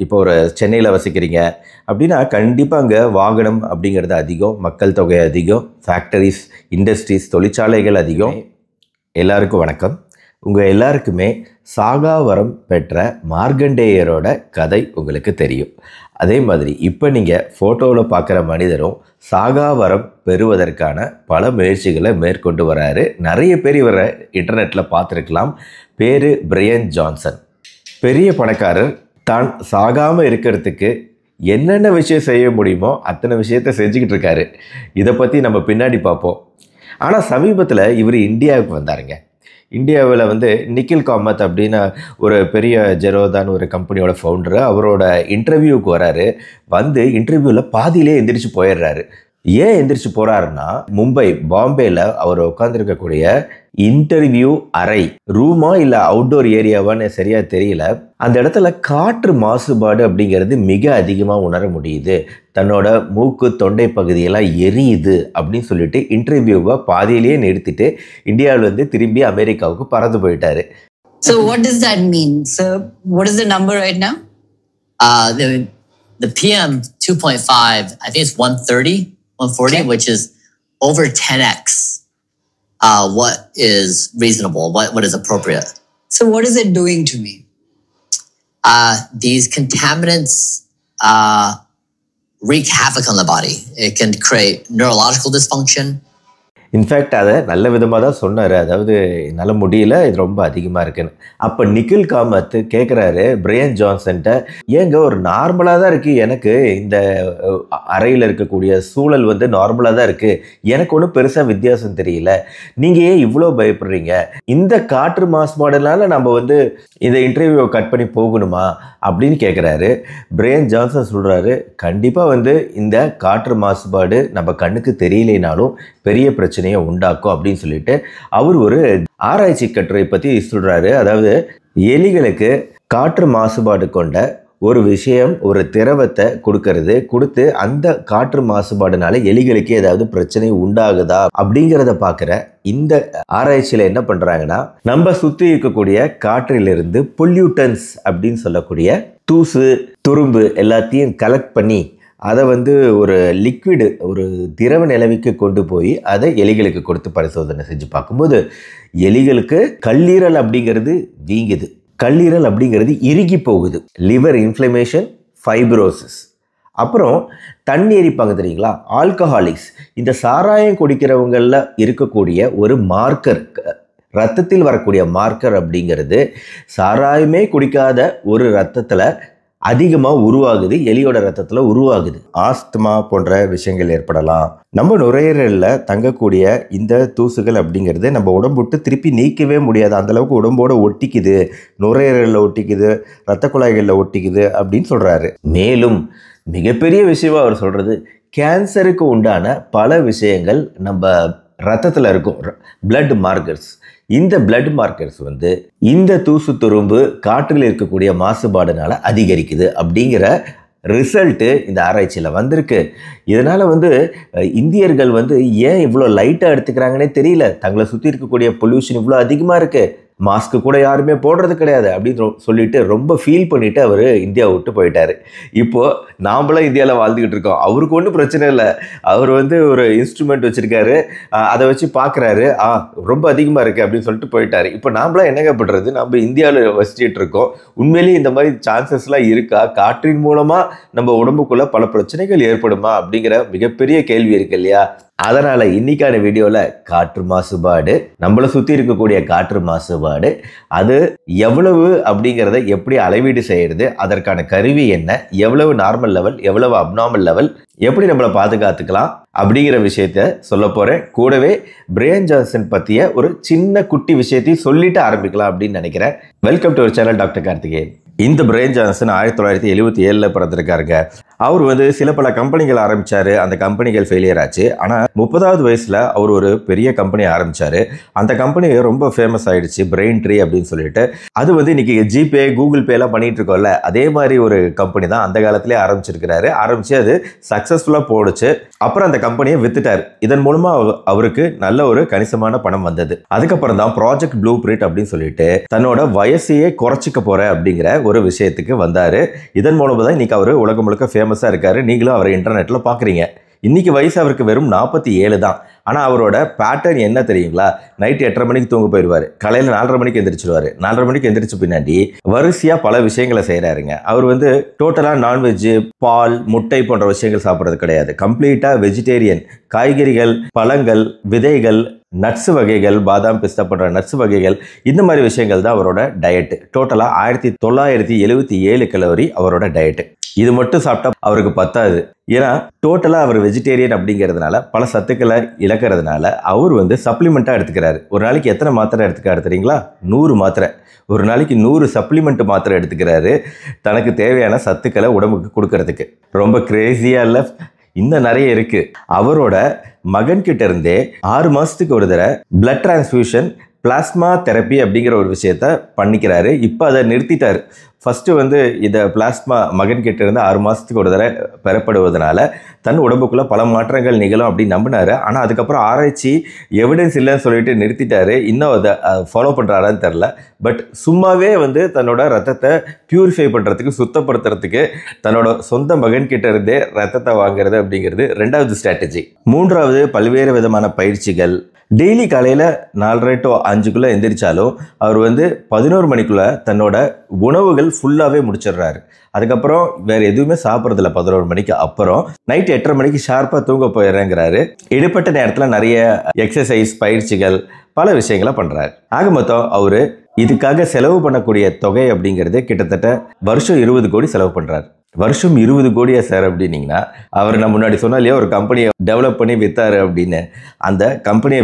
இப்போ ஒரு சென்னையில் வசிக்கிறீங்க அப்படின்னா கண்டிப்பாக அங்கே வாகனம் அப்படிங்கிறது அதிகம், மக்கள் தொகை அதிகம், ஃபேக்டரிஸ், இண்டஸ்ட்ரீஸ், தொழிற்சாலைகள் அதிகம். எல்லாருக்கும் வணக்கம். உங்கள் எல்லாருக்குமே சாகாவரம் பெற்ற மார்க்கண்டேயரோட கதை உங்களுக்கு தெரியும். அதே மாதிரி இப்போ நீங்கள் ஃபோட்டோவில் பார்க்குற மனிதரும் சாகாவரம் பெறுவதற்கான பல முயற்சிகளை மேற்கொண்டு வராரு. நிறைய பேர் இவரை இன்டர்நெட்டில் பார்த்துருக்கலாம். பேர் பிரையன் ஜான்சன். பெரிய பணக்காரர். தான் சாகாமல் இருக்கிறதுக்கு என்னென்ன விஷயம் செய்ய முடியுமோ அத்தனை விஷயத்த செஞ்சுக்கிட்டு இருக்காரு. இதை பற்றி நம்ம பின்னாடி பார்ப்போம். ஆனால் சமீபத்தில் இவர் இந்தியாவுக்கு வந்தாருங்க. இந்தியாவில் நிக்கில் காமத் அப்படின்னு ஒரு பெரிய ஜெரோதான் ஒரு கம்பெனியோட ஃபவுண்டரு. அவரோட இன்டர்வியூவுக்கு வராரு. இன்டர்வியூவில் பாதியிலே எந்திரிச்சு போயிடுறாரு. ஏன் எந்திரிச்சு போகிறாருன்னா, மும்பை, பாம்பேயில் அவர் உட்காந்துருக்கக்கூடிய இன்டர்வியூ அறை ரூமா இல்லை அவுட்டோர் ஏரியாவான்னு சரியாக தெரியல. அந்த இடத்துல காற்று மாசுபாடு அப்படிங்கிறது மிக அதிகமாக உணர முடியுது. தன்னோட மூக்கு, தொண்டை பகுதியெல்லாம் எரியுது அப்படின்னு சொல்லிட்டு இன்டர்வியூவை பாதியிலேயே நிறுத்திட்டு இந்தியாவிலேருந்து திரும்பி அமெரிக்காவுக்கு பறந்து போயிட்டாரு. So what does that mean? So what is the number right now? The PM 2.5, I think it's 130, 140, okay, which is over 10x what is reasonable, what is appropriate. So what is it doing to me? These contaminants wreak havoc on the body. It can create neurological dysfunction. In fact அதை நல்ல விதமாக தான் சொன்னார். அதாவது என்னால் முடியல, இது ரொம்ப அதிகமாக இருக்குன்னு. அப்போ நிக்கில் காமத் கேட்குறாரு பிரையன் ஜான்சன்ட்ட, ஏங்க ஒரு நார்மலாக தான் இருக்குது, எனக்கு இந்த அறையில் இருக்கக்கூடிய சூழல் நார்மலாக தான் இருக்குது, எனக்கு ஒன்றும் பெருசாக வித்தியாசம் தெரியல, நீங்கள் ஏன் இவ்வளோ பயப்படுறீங்க, இந்த காற்று மாசுபாடுனால நம்ம இந்த இன்டர்வியூவை கட் பண்ணி போகணுமா அப்படின்னு கேட்குறாரு. பிரையன் ஜான்சன் சொல்கிறாரு, கண்டிப்பாக இந்த காற்று மாசுபாடு நம்ம கண்ணுக்கு தெரியலைனாலும் பெரிய பிரச்சனையை உண்டாக்கும் அப்படின்னு சொல்லிட்டு அவர் ஒரு ஆராய்ச்சி கட்டுரை பற்றி சொல்கிறாரு. அதாவது எலிகளுக்கு காற்று மாசுபாடு கொண்ட ஒரு விஷயம், ஒரு திரவத்தை கொடுத்து அந்த காற்று மாசுபாடுனால எலிகளுக்கு ஏதாவது பிரச்சனை உண்டாகுதா அப்படிங்கிறத பார்க்குற இந்த ஆராய்ச்சியில் என்ன பண்ணுறாங்கன்னா, நம்ம சுற்றி இருக்கக்கூடிய காற்றிலிருந்து பொல்யூட்டன்ஸ் அப்படின்னு சொல்லக்கூடிய தூசு, துரும்பு எல்லாத்தையும் கலெக்ட் பண்ணி அதை ஒரு லிக்விடு, ஒரு திரவ நிலைமைக்கு கொண்டு போய் அதை எலிகளுக்கு கொடுத்து பரிசோதனை செஞ்சு பார்க்கும்போது எலிகளுக்கு கல்லீரல் அப்படிங்கிறது வீங்குது, கல்லீரல் அப்படிங்கிறது இறுகி போகுது, லிவர் இன்ஃப்ளமேஷன், ஃபைப்ரோசிஸ். அப்புறம் தண்ணி எரிப்பாங்க தெரியுங்களா, ஆல்கஹாலிக்ஸ். இந்த சாராயம் குடிக்கிறவங்களில் இருக்கக்கூடிய ஒரு மார்க்கர், ரத்தத்தில் வரக்கூடிய மார்க்கர் அப்படிங்கிறது சாராயமே குடிக்காத ஒரு ரத்தத்தில் அதிகமாக உருவாகுது, எலியோட ரத்தத்தில் உருவாகுது. ஆஸ்துமா போன்ற விஷயங்கள் ஏற்படலாம். நம்ம நுரையீரலில் தங்கக்கூடிய இந்த தூசுகள் அப்படிங்கிறது நம்ம உடம்பு விட்டு திருப்பி நீக்கவே முடியாது, அந்தளவுக்கு உடம்போடு ஒட்டிக்குது, நுரையீரலில் ஒட்டிக்குது, இரத்த குழாய்களில் ஒட்டிக்குது அப்படின்னு சொல்கிறாரு. மேலும் மிகப்பெரிய விஷயமாக அவர் சொல்கிறது, கேன்சருக்கு உண்டான பல விஷயங்கள் நம்ம ரத்தத்தில் இருக்கும், பிளட் மார்க்கர்ஸ். இந்த பிளட் மார்க்கர்ஸ் இந்த தூசு துரும்பு காற்றில் இருக்கக்கூடிய மாசுபாடுனால அதிகரிக்குது அப்படிங்கிற ரிசல்ட்டு இந்த ஆராய்ச்சியில் வந்திருக்கு. இதனால் இந்தியர்கள் ஏன் இவ்வளோ லைட்டாக எடுத்துக்கிறாங்கன்னே தெரியல. தங்களை சுற்றி இருக்கக்கூடிய பொல்யூஷன் இவ்வளோ அதிகமாக இருக்குது, மாஸ்க்கு கூட யாருமே போடுறது கிடையாது அப்படின்னு சொல்லிட்டு ரொம்ப ஃபீல் பண்ணிவிட்டு அவர் இந்தியாவை விட்டு போயிட்டார். இப்போது நாம்ளாம் இந்தியாவில் வாழ்ந்துக்கிட்டு இருக்கோம். அவருக்கு ஒன்றும் பிரச்சனை இல்லை. அவர் ஒரு இன்ஸ்ட்ருமெண்ட் வச்சுருக்காரு, அதை வச்சு பார்க்குறாரு, ரொம்ப அதிகமாக இருக்குது அப்படின்னு சொல்லிட்டு போயிட்டார். இப்போ நாம்ளாம் என்னங்க பண்ணுறது, நம்ம இந்தியாவில் வசிச்சுட்டு இருக்கோம். உண்மையிலேயே இந்த மாதிரி சான்சஸ்லாம் இருக்கா, காற்றின் மூலமாக நம்ம உடம்புக்குள்ளே பல பிரச்சனைகள் ஏற்படுமா அப்படிங்கிற மிகப்பெரிய கேள்வி இருக்கு இல்லையா. அதனால் இன்னைக்கான வீடியோவில் காற்று மாசுபாடு, நம்மளை சுற்றி இருக்கக்கூடிய காற்று மாசுபாடு, அது எவ்வளவு அப்படிங்கிறத எப்படி அளவீடு செய்கிறது, அதற்கான கருவி என்ன, எவ்வளவு நார்மல் லெவல், எவ்வளவு அப்நார்மல் லெவல், எப்படி நம்மளை பாதுகாத்துக்கலாம் அப்படிங்கிற விஷயத்த சொல்ல போகிறேன். கூடவே பிரையன் ஜான்சன் பற்றிய ஒரு சின்ன குட்டி விஷயத்தையும் சொல்லிட்டு ஆரம்பிக்கலாம் அப்படின்னு நினைக்கிறேன். Welcome to our channel doctor Karthikeyan. இந்த பிரையன் ஜான்சன் 1977 பிறந்திருக்காருங்க. அவர் வந்து சில பல கம்பெனிகள் ஆரம்பிச்சாரு. அந்த கம்பெனிகள் ஃபெயிலியர் ஆச்சு. ஆனால் 30வது வயசில் அவர் ஒரு பெரிய கம்பெனி ஆரம்பிச்சாரு. அந்த கம்பெனி ரொம்ப ஃபேமஸ் ஆயிடுச்சு, பிரெயின் ட்ரீ அப்படின்னு சொல்லிட்டு. அது வந்து இன்னைக்கு ஜிபே, கூகுள் பே எல்லாம் பண்ணிட்டு இருக்கோம்ல, அதே மாதிரி ஒரு கம்பெனி தான் அந்த காலத்திலே ஆரம்பிச்சிருக்கிறாரு. ஆரம்பிச்சு அது சக்ஸஸ்ஃபுல்லாக போடுச்சு. அப்புறம் அந்த கம்பெனியை வித்துட்டார். இதன் மூலமா அவருக்கு நல்ல ஒரு கணிசமான பணம் வந்தது. அதுக்கப்புறம் தான் ப்ராஜெக்ட் ப்ளூ பிரிண்ட் அப்படின்னு சொல்லிட்டு தன்னோட வயசையே குறைச்சிக்க போறேன் அப்படிங்கிற ஒரு விஷயத்துக்கு வந்தாரு. இதன் மூலமா தான் இன்னைக்கு அவர் உலகம் முழுக்க ஃபேமஸா இருக்காரு. நீங்களும் அவரை இன்டர்நெட்ல பாக்குறீங்க. இன்னைக்கு வயசு அவருக்கு வெறும் 47 தான். ஆனால் அவரோட பேட்டர்ன் என்ன தெரியுங்களா? நைட்டு 8:30 மணிக்கு தூங்க போயிடுவார், காலையில் 4:30 மணிக்கு எந்திரிச்சிடுவார். 4:30 மணிக்கு எந்திரிச்ச பின்னாடி வரிசையாக பல விஷயங்களை செய்கிறாருங்க. அவர் வந்து டோட்டலாக நான்வெஜ், பால், முட்டை போன்ற விஷயங்கள் சாப்பிட்றது கிடையாது. கம்ப்ளீட்டாக வெஜிடேரியன். காய்கறிகள், பழங்கள், விதைகள், நட்ஸ் வகைகள், பாதாம், பிஸ்தா போன்ற நட்ஸ் வகைகள், இந்த மாதிரி விஷயங்கள் தான் அவரோட டயட்டு. டோட்டலாக 1977 கலோரி அவரோட டயட்டு. இது மட்டும் சாப்பிட்டா அவருக்கு பத்தாது. ஏன்னா டோட்டலாக அவர் வெஜிடேரியன் அப்படிங்கிறதுனால பல சத்துக்களை இழக்கிறதுனால அவர் வந்து சப்ளிமெண்ட்டாக எடுத்துக்கிறாரு. ஒரு நாளைக்கு எத்தனை மாத்திரை எடுத்துக்காரு தெரியுங்களா? 100 மாத்திரை. ஒரு நாளைக்கு 100 சப்ளிமெண்ட் மாத்திரை எடுத்துக்கிறாரு, தனக்கு தேவையான சத்துக்களை உடம்புக்கு கொடுக்கறதுக்கு. ரொம்ப கிரேசியாக இல்லை? இன்னும் நிறைய இருக்கு. அவரோட மகன்கிட்ட இருந்தே 6 மாசத்துக்கு ஒரு தடவை பிளட் டிரான்ஸ்ஃபியூஷன், பிளாஸ்மா தெரப்பி அப்படிங்கிற ஒரு விஷயத்த பண்ணிக்கிறாரு. இப்போ அதை நிறுத்திட்டாரு. ஃபர்ஸ்ட் வந்து இதை பிளாஸ்மா மகன்கிட்ட இருந்து 6 மாசத்துக்கு ஒரு தடவை பெறப்படுவதனால தன் உடம்புக்குள்ள பல மாற்றங்கள் நிகழும் அப்படின்னு நம்பினாரு. ஆனால் அதுக்கப்புறம் ஆராய்ச்சி எவிடன்ஸ் இல்லைன்னு சொல்லிட்டு நிறுத்திட்டாரு. இன்னும் அதை ஃபாலோ பண்ணுறாரான்னு தெரில. பட் சும்மாவே வந்து தன்னோட ரத்தத்தை பியூரிஃபை பண்ணுறதுக்கு, சுத்தப்படுத்துறதுக்கு தன்னோட சொந்த மகன்கிட்ட இருந்தே ரத்தத்தை வாங்குறது அப்படிங்கிறது 2வது ஸ்ட்ராட்டஜி. 3வது பல்வேறு விதமான பயிற்சிகள். டெய்லி காலையில் 4:30 to 5 எந்திரிச்சாலும் அவர் வந்து 11 மணிக்குள்ள தன்னோட உணவுகள் ஃபுல்லாகவே முடிச்சிடுறாரு. அதுக்கப்புறம் வேற எதுவுமே சாப்பிட்றதில்ல. 11 மணிக்கு அப்புறம் நைட் 8:30 மணிக்கு ஷார்ப்பாக தூங்க போயிடுறேங்கிறாரு. இடைப்பட்ட நேரத்தில் நிறைய எக்ஸசைஸ், பயிற்சிகள், பல விஷயங்களை பண்ணுறாரு. ஆக மொத்தம் அவர் இதுக்காக செலவு பண்ணக்கூடிய தொகை அப்படிங்கிறது கிட்டத்தட்ட வருஷம் 20 கோடி செலவு பண்ணுறாரு. வருஷம் 20 கோடியா சார் அப்படின்னீங்கன்னா, அவர் நான் முன்னாடி சொன்னா இல்லையா, ஒரு கம்பெனியை டெவலப் பண்ணி வித்தாரு அப்படின்னு. அந்த கம்பெனியை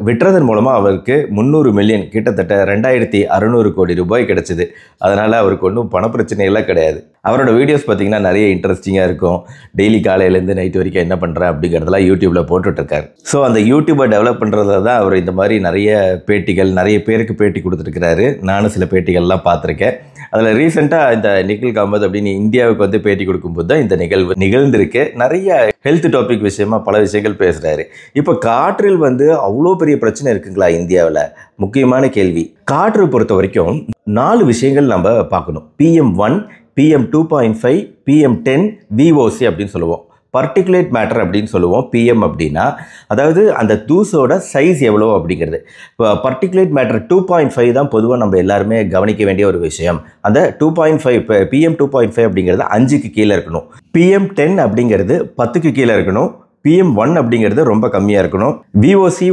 விட்டுறதன் மூலமாக அவருக்கு 300 மில்லியன், கிட்டத்தட்ட 2600 கோடி ரூபாய் கிடைச்சிது. அதனால் அவருக்கு ஒன்றும் பண பிரச்சனையெல்லாம் கிடையாது. அவரோட வீடியோஸ் பார்த்தீங்கன்னா நிறைய இன்ட்ரெஸ்டிங்காக இருக்கும். டெய்லி காலையிலேருந்து நைட் வரைக்கும் என்ன பண்ணுறேன் அப்படிங்கிறதெல்லாம் யூடியூப்பில் போட்டுட்ருக்காரு. ஸோ அந்த யூடியூப்பை டெவலப் பண்ணுறதுல தான் அவர் இந்த மாதிரி நிறைய பேட்டிகள், நிறைய பேருக்கு பேட்டி கொடுத்துருக்கிறாரு. நானும் சில பேட்டிகள்லாம் பார்த்துருக்கேன். அதில் ரீசெண்டாக இந்த நிகில் காமத் அப்படின்னு இந்தியாவுக்கு வந்து பேட்டி கொடுக்கும்போது தான் இந்த நிகழ்வு நிகழ்ந்திருக்கு. நிறைய ஹெல்த் டாபிக் விஷயமா பல விஷயங்கள் பேசுகிறாரு. இப்போ காற்றில் வந்து அவ்வளோ பெரிய பிரச்சனை இருக்குங்களா இந்தியாவில்? முக்கியமான கேள்வி. காற்று பொறுத்த வரைக்கும் 4 விஷயங்கள் நம்ம பார்க்கணும். PM1, PM2.5, PM10, VOC அப்படின்னு சொல்லுவோம். பர்டிகுலேட் மேட்டர் அப்படின்னு சொல்லுவோம். PM அப்படின்னா அதாவது அந்த தூசோட சைஸ் எவ்வளோ அப்படிங்கிறது. இப்போ பர்டிகுலேட் மேட்டர் 2.5 தான் பொதுவாக நம்ம எல்லாருமே கவனிக்க வேண்டிய ஒரு விஷயம். அந்த 2.5 இப்போ PM2.5 அப்படிங்கிறது 5க்கு கீழே இருக்கணும். PM10 அப்படிங்கிறது 10க்கு கீழே இருக்கணும். PM1 அப்படிங்கிறது ரொம்ப கம்மியாக இருக்கணும். VOC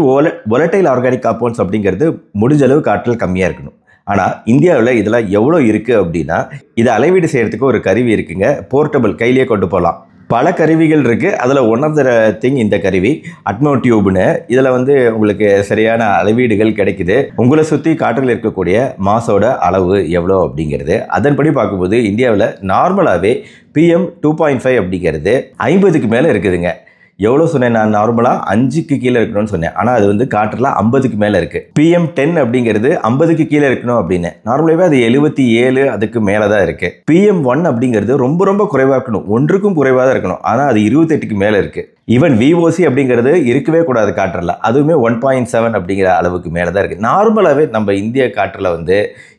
volatile organic compounds அப்படிங்கிறது முடிஞ்ச அளவு காற்றில் கம்மியாக இருக்கணும். ஆனால் இந்தியாவில் இதெல்லாம் எவ்வளோ இருக்குது அப்படின்னா, இதை அளவீடு செய்கிறதுக்கு ஒரு கருவி இருக்குங்க. போர்ட்டபிள், கையிலேயே கொண்டு போகலாம். பல கருவிகள் இருக்குது. அதில் ஒன் ஆஃப் த திங் இந்த கருவி அட்மோ டியூப்னு. இதில் வந்து உங்களுக்கு சரியான அளவீடுகள் கிடைக்குது. உங்களை சுற்றி காற்றில் இருக்கக்கூடிய மாசோட அளவு எவ்வளோ அப்படிங்கிறது. அதன்படி பார்க்கும்போது இந்தியாவில் நார்மலாகவே PM2.5 அப்படிங்கிறது 50க்கு மேலே இருக்குதுங்க. எவ்வளோ சொன்னேன் நான்? நார்மலாக 5க்கு கீழே இருக்கணும்னு சொன்னேன். ஆனால் அது வந்து காற்றில் 50க்கு மேலே இருக்குது. PM10 அப்படிங்கிறது 50க்கு கீழே இருக்கணும் அப்படின்னு. நார்மலாகவே அது 77 அதுக்கு மேலே தான் இருக்குது. PM1 அப்படிங்கிறது ரொம்ப ரொம்ப குறைவாக இருக்கணும். 1க்கும் குறைவாக தான் இருக்கணும். ஆனால் அது 28க்கு மேலே இருக்குது. ஈவன் VOC அப்படிங்கிறது இருக்கவே கூடாது காற்றில். அதுவுமே 1.7 அப்படிங்கிற அளவுக்கு மேலே தான் இருக்குது. நார்மலாகவே நம்ம இந்திய காற்றில் வந்து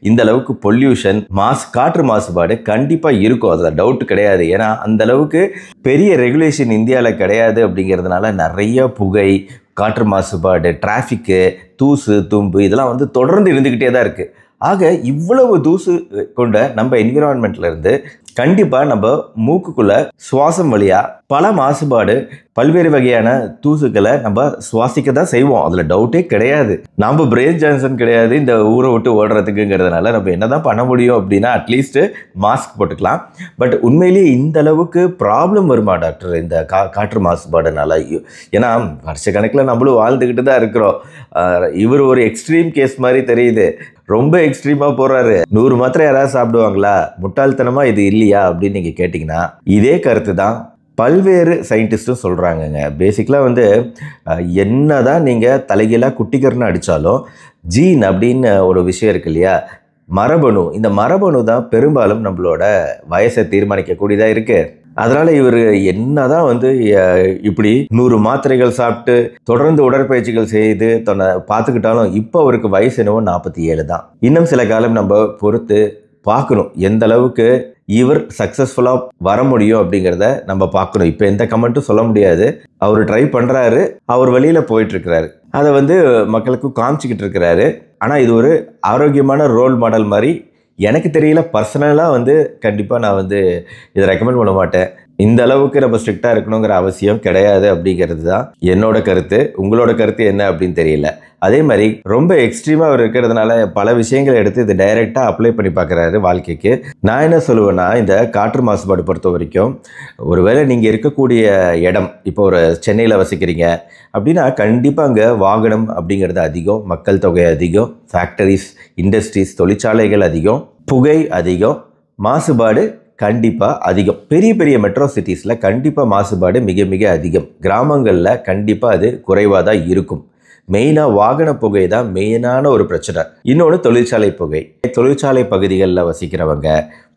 இந்த அளவுக்கு பொல்யூஷன், காற்று மாசுபாடு கண்டிப்பாக இருக்கும். அதில் டவுட் கிடையாது. ஏன்னா அந்த அளவுக்கு பெரிய ரெகுலேஷன் இந்தியாவில் கிடையாது. அப்படிங்கிறதுனால நிறைய புகை, காற்று மாசுபாடு, டிராஃபிக்கு, தூசு, தும்பு இதெல்லாம் வந்து தொடர்ந்து இருந்துக்கிட்டே தான் இருக்குது. ஆக இவ்வளவு தூசு கொண்ட நம்ம என்விரான்மெண்ட்ல இருந்து கண்டிப்பாக நம்ம மூக்குக்குள்ள சுவாசம் வழியாக பல மாசுபாடு பல்வேறு வகையான தூசுகளை நம்ம சுவாசிக்க தான் செய்வோம், அதில் டவுட்டே கிடையாது. நம்ம பிரெயின் ஜான்சன் கிடையாது இந்த ஊரை விட்டு ஓடுறதுக்குங்கிறதுனால நம்ம என்னதான் பண்ண முடியும் அப்படின்னா அட்லீஸ்ட் மாஸ்க் போட்டுக்கலாம். பட் உண்மையிலேயே இந்த அளவுக்கு ப்ராப்ளம் வருமா டாக்டர் இந்த காற்று மாசுபாடுனால? ஏன்னா வருஷக்கணக்கில் நம்மளும் வாழ்ந்துக்கிட்டு தான் இருக்கிறோம். இவர் ஒரு எக்ஸ்ட்ரீம் கேஸ் மாதிரி தெரியுது, ரொம்ப எக்ஸ்ட்ரீமாக போகிறாரு. 100 மாத்திரை யாராவது சாப்பிடுவாங்களா? முட்டாள்தனமாக இது இல்லையா அப்படின்னு நீங்கள் கேட்டிங்கன்னா இதே கருத்து தான் பல்வேறு சயின்டிஸ்ட்டும் சொல்கிறாங்கங்க. பேசிக்கலாக வந்து என்ன தான் நீங்கள் தலைகீழாக குட்டிக்கர்னு அடித்தாலும் ஜீன் அப்படின்னு ஒரு விஷயம் இருக்கு இல்லையா, மரபணு, இந்த மரபணு தான் பெரும்பாலும் நம்மளோட வயசை தீர்மானிக்கக்கூடியதாக இருக்குது. அதனால் இவர் என்ன தான் வந்து இப்படி 100 மாத்திரைகள் சாப்பிட்டு தொடர்ந்து உடற்பயிற்சிகள் செய்து தன்னை பார்த்துக்கிட்டாலும் இப்போ அவருக்கு வயசு என்னவோ 47 தான். இன்னும் சில காலம் நம்ம பொறுத்து பார்க்கணும் எந்த அளவுக்கு இவர் சக்ஸஸ்ஃபுல்லாக வர முடியும் அப்படிங்கிறத நம்ம பார்க்கணும். இப்போ எந்த கமெண்ட்டும் சொல்ல முடியாது. அவர் ட்ரை பண்ணுறாரு, அவர் வழியில் போயிட்டுருக்கிறாரு, அதை வந்து மக்களுக்கு காமிச்சிக்கிட்டு இருக்கிறாரு. ஆனால் இது ஒரு ஆரோக்கியமான ரோல் மாடல் மாதிரி எனக்கு தெரியல. பர்சனலாக வந்து கண்டிப்பாக நான் வந்து இதை ரெக்கமெண்ட் பண்ண மாட்டேன். இந்த அளவுக்கு நம்ம ஸ்ட்ரிக்டாக இருக்கணுங்கிற அவசியம் கிடையாது அப்படிங்கிறது தான் என்னோட கருத்து. உங்களோட கருத்து என்ன அப்படின்னு தெரியல. அதே மாதிரி ரொம்ப எக்ஸ்ட்ரீமாக அவர் இருக்கிறதுனால பல விஷயங்களை எடுத்து இதை டைரெக்டாக அப்ளை பண்ணி பார்க்குறாரு வாழ்க்கைக்கு. நான் என்ன சொல்லுவேன்னா, இந்த காற்று மாசுபாடு பொறுத்த வரைக்கும் ஒருவேளை நீங்கள் இருக்கக்கூடிய இடம், இப்போ ஒரு சென்னையில் வசிக்கிறீங்க அப்படின்னா கண்டிப்பாக அங்கே வாகனம் அப்படிங்கிறது அதிகம், மக்கள் தொகை அதிகம், ஃபேக்டரிஸ், இண்டஸ்ட்ரீஸ், தொழிற்சாலைகள் அதிகம், புகை அதிகம், மாசுபாடு கண்டிப்பாக அதிகம். பெரிய பெரிய மெட்ரோ சிட்டிஸில் கண்டிப்பாக மாசுபாடு மிக மிக அதிகம். கிராமங்களில் கண்டிப்பாக அது குறைவாக தான் இருக்கும். மெயினாக வாகன புகை தான் மெயினான ஒரு பிரச்சனை. இன்னொன்று தொழிற்சாலை புகை. தொழிற்சாலை பகுதிகளில் வசிக்கிறவங்க,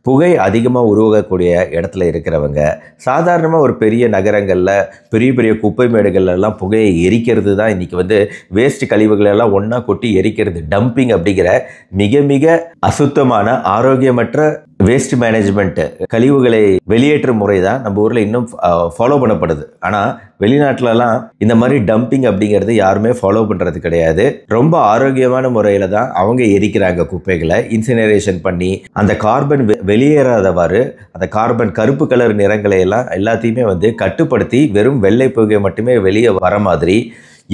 புகை அதிகமாக உருவாகக்கூடிய இடத்துல இருக்கிறவங்க, சாதாரணமாக ஒரு பெரிய நகரங்களில் பெரிய பெரிய குப்பை மேடுகள்லாம் புகையை எரிக்கிறது தான் இன்றைக்கி வந்து வேஸ்ட் கழிவுகளெல்லாம் ஒன்றா கொட்டி எரிக்கிறது, டம்பிங் அப்படிங்கிற மிக மிக அசுத்தமான ஆரோக்கியமற்ற வேஸ்ட் மேனேஜ்மெண்ட், கழிவுகளை வெளியேற்றும் முறை தான் நம்ம ஊரில் இன்னும் ஃபாலோ பண்ணப்படுது. ஆனால் வெளிநாட்டிலலாம் இந்த மாதிரி டம்பிங் அப்படிங்கிறது யாருமே ஃபாலோ பண்ணுறது கிடையாது. ரொம்ப ஆரோக்கியமான முறையில் தான் அவங்க எரிக்கிறாங்க குப்பைகளை, இன்சினரேஷன் பண்ணி அந்த கார்பன் வெளியேறாதவாறு அந்த கார்பன் கருப்பு கலர் நிறங்களை எல்லாம் எல்லாத்தையுமே வந்து கட்டுப்படுத்தி வெறும் வெள்ளை புகை மட்டுமே வெளியே வர மாதிரி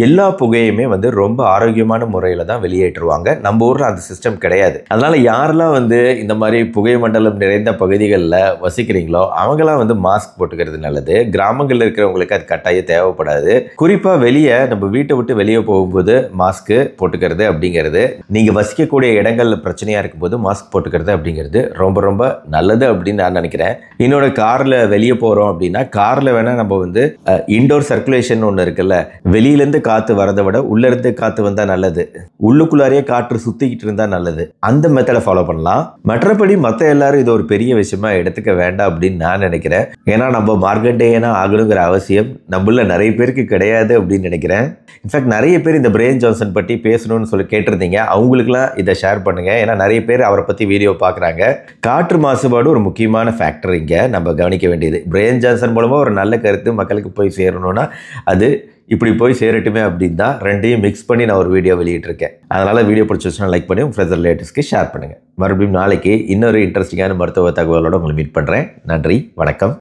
எல்லா புகையுமே வந்து ரொம்ப ஆரோக்கியமான முறையில் தான் வெளியேற்றுவாங்க. நம்ம ஊரில் அந்த சிஸ்டம் கிடையாது. அதனால் யாரெல்லாம் வந்து இந்த மாதிரி புகை மண்டலம் நிறைந்த பகுதிகளில் வசிக்கிறீங்களோ அவங்களாம் வந்து மாஸ்க் போட்டுக்கிறது நல்லது. கிராமங்களில் இருக்கிறவங்களுக்கு அது கட்டாயம் தேவைப்படாது. குறிப்பாக வெளியே நம்ம வீட்டை விட்டு வெளியே போகும்போது மாஸ்க்கு போட்டுக்கிறது அப்படிங்கிறது, நீங்கள் வசிக்கக்கூடிய இடங்களில் பிரச்சனையாக இருக்கும்போது மாஸ்க் போட்டுக்கிறது அப்படிங்கிறது ரொம்ப ரொம்ப நல்லது அப்படின்னு நான் நினைக்கிறேன். இன்னொரு காரில் வெளியே போகிறோம் அப்படின்னா காரில் வேணால் நம்ம வந்து இன்டோர் சர்க்குலேஷன் ஒன்று இருக்குல்ல, வெளியிலேருந்து காற்று வரதை விட உள்ளிருந்து காற்று வந்தால் நல்லது, உள்ளுக்குள்ளாரையே காற்று சுற்றிக்கிட்டு இருந்தால் நல்லது. அந்த மெத்தடை ஃபாலோ பண்ணலாம். மற்றபடி மற்ற எல்லாரும் இது ஒரு பெரிய விஷயமா எடுத்துக்க வேண்டாம் அப்படின்னு நான் நினைக்கிறேன். ஏன்னா நம்ம மார்க்கண்டேயனா ஆகணுங்கிற அவசியம் நம்மள நிறைய பேருக்கு கிடையாது அப்படின்னு நினைக்கிறேன். இன்ஃபேக்ட் நிறைய பேர் இந்த பிரெயின் ஜான்சன் பற்றி பேசணும்னு சொல்லி கேட்டிருந்தீங்க. அவங்களுக்குலாம் இதை ஷேர் பண்ணுங்கள். ஏன்னா நிறைய பேர் அவரை பற்றி வீடியோ பார்க்குறாங்க. காற்று மாசுபாடு ஒரு முக்கியமான ஃபேக்டர் இங்கே நம்ம கவனிக்க வேண்டியது. பிரெயின் ஜான்சன் மூலமாக ஒரு நல்ல கருத்து மக்களுக்கு போய் சேரணும்னா அது இப்படி போய் சேரட்டுமே அப்படின்னு தான் ரெண்டையும் மிக்ஸ் பண்ணி நான் ஒரு வீடியோ வெளியிட்டிருக்கேன். அதனால் வீடியோ பிடிச்சிச்சுன்னா லைக் பண்ணி உங்கள் ஃப்ரெண்ட்ஸ் ரிலேட்டிவ்ஸ்க்கு ஷேர் பண்ணுங்கள். மறுபடியும் நாளைக்கு இன்னொரு இன்ட்ரெஸ்டிங்கான மருத்துவ தகவலோடு உங்களை மீட் பண்ணுறேன். நன்றி, வணக்கம்.